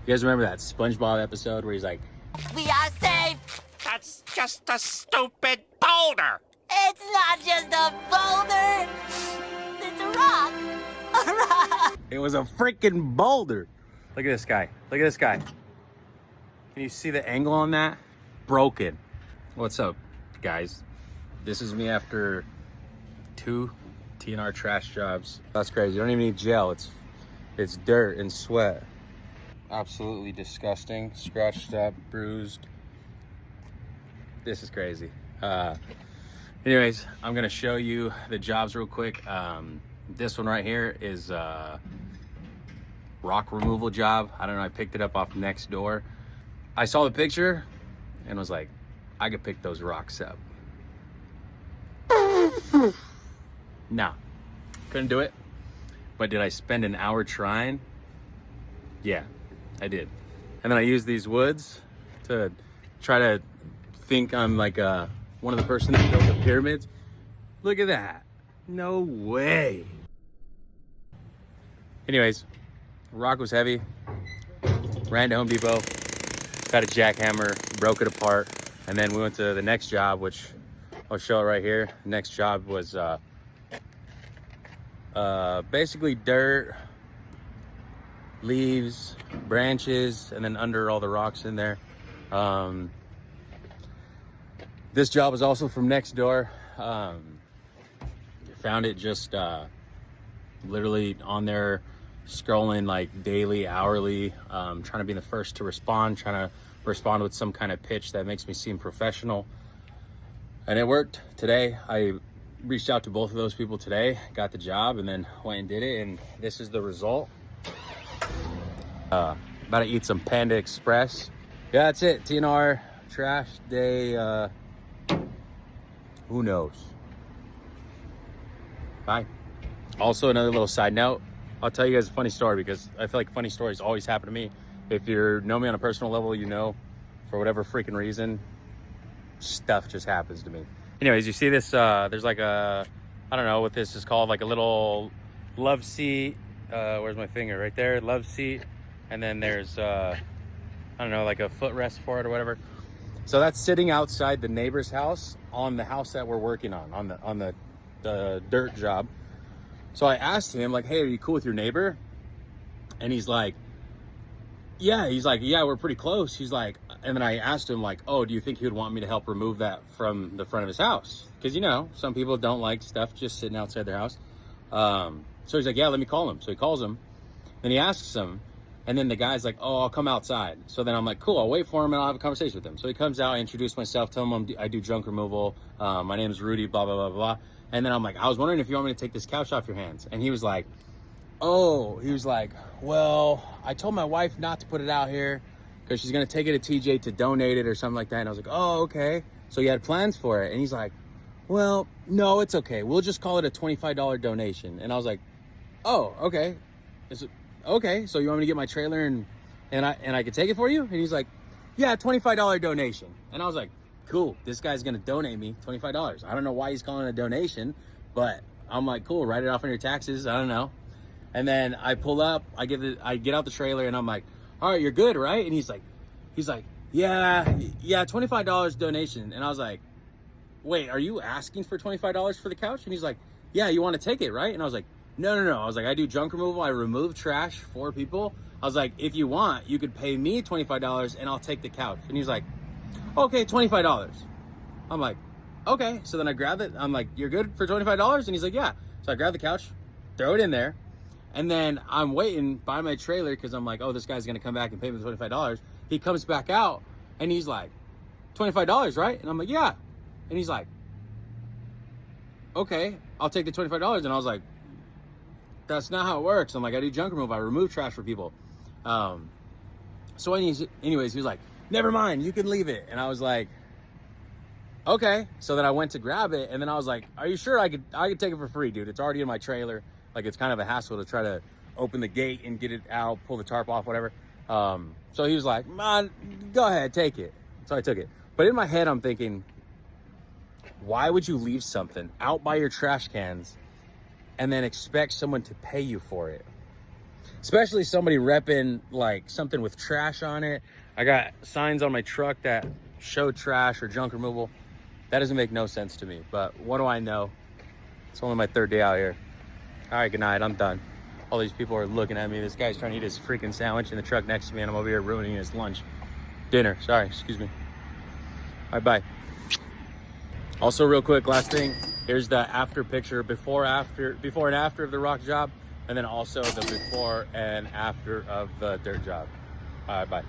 You guys remember that SpongeBob episode where he's like, We are safe. That's just a stupid boulder. It's not just a boulder. It's a rock. A rock. it was a freaking boulder. Look at this guy. Look at this guy. Can you see the angle on that? Broken. What's up, guys? This is me after 2 TNR Trash jobs. That's crazy. You don't even need gel. It's dirt and sweat. Absolutely disgusting. Scratched up, bruised. This is crazy. Anyways, I'm gonna show you the jobs real quick. This one right here is rock removal job. I don't know, I picked it up off next door. I saw the picture and was like, I could pick those rocks up. No, couldn't do it. But did I spend an hour trying? Yeah, I did. And then I used these woods to try to think I'm like one of the person that built the pyramids. Look at that. No way. Anyways, rock was heavy. Ran to Home Depot, got a jackhammer, broke it apart, and then we went to the next job, which I'll show it right here. Next job was basically dirt, leaves, branches, and then under all the rocks in there. This job was also from next door. Found it just literally on there, scrolling like daily, hourly, trying to be the first to respond, trying to respond with some kind of pitch that makes me seem professional. And it worked today. I reached out to both of those people today, got the job, and then went and did it. And this is the result. About to eat some Panda Express. Yeah, that's it. TNR Trash day. Who knows? Bye. Also, another little side note. I'll tell you guys a funny story because I feel like funny stories always happen to me. If you know me on a personal level, you know, for whatever freaking reason, stuff just happens to me. Anyways, you see this, there's like a, I don't know what this is called, like a little love seat. Where's my finger? Right there, love seat. And then there's, I don't know, like a footrest for it or whatever. So that's sitting outside the neighbor's house on the house that we're working on the dirt job. So I asked him, like, hey, are you cool with your neighbor? And he's like, yeah, we're pretty close. He's like, and then I asked him, like, oh, do you think he would want me to help remove that from the front of his house? Because, you know, some people don't like stuff just sitting outside their house. So he's like, yeah, let me call him. So he calls him, and he asks him, and then the guy's like, oh, I'll come outside. So then I'm like, cool, I'll wait for him and I'll have a conversation with him. So he comes out, I introduce myself, tell him I do junk removal. My name is Rudy, blah, blah, blah, blah. And then I'm like, I was wondering if you want me to take this couch off your hands. And he was like, well, I told my wife not to put it out here because she's going to take it to TJ to donate it or something like that. And I was like, oh, okay. So you had plans for it. And he's like, well, no, it's okay. We'll just call it a $25 donation. And I was like, oh, okay. Okay, so you want me to get my trailer and I could take it for you? And he's like, yeah, $25 donation. And I was like, cool, this guy's gonna donate me $25. I don't know why he's calling it a donation, but I'm like, cool, write it off on your taxes. I don't know. And then I pull up, I get out the trailer, and I'm like, all right, you're good, right? And he's like, yeah, $25 donation. And I was like, wait, are you asking for $25 for the couch? And he's like, yeah, you want to take it, right? And I was like, no. I was like, I do junk removal. I remove trash for people. I was like, if you want, you could pay me $25 and I'll take the couch. And he's like, okay, $25. I'm like, okay. So then I grab it. I'm like, you're good for $25? And he's like, yeah. So I grab the couch, throw it in there. And then I'm waiting by my trailer because I'm like, oh, this guy's going to come back and pay me the $25. He comes back out and he's like, $25, right? And I'm like, yeah. And he's like, okay, I'll take the $25. And I was like, that's not how it works. I'm like, I do junk removal. I remove trash for people. So anyways, he was like, never mind, you can leave it. And I was like, okay. So then I went to grab it, and then I was like, are you sure I could take it for free, dude? It's already in my trailer. Like, it's kind of a hassle to try to open the gate and get it out, pull the tarp off, whatever. So he was like, man, go ahead, take it. So I took it. But in my head, I'm thinking, why would you leave something out by your trash cans and then expect someone to pay you for it? Especially somebody repping like something with trash on it. I got signs on my truck that show trash or junk removal. That doesn't make no sense to me, but what do I know? It's only my 3rd day out here. All right, good night, I'm done. All these people are looking at me. This guy's trying to eat his freaking sandwich in the truck next to me, and I'm over here ruining his lunch. Dinner, sorry, excuse me. All right, bye. Also, real quick, last thing, here's the after picture, before and after of the rock job, and then also the before and after of the dirt job. All right, bye.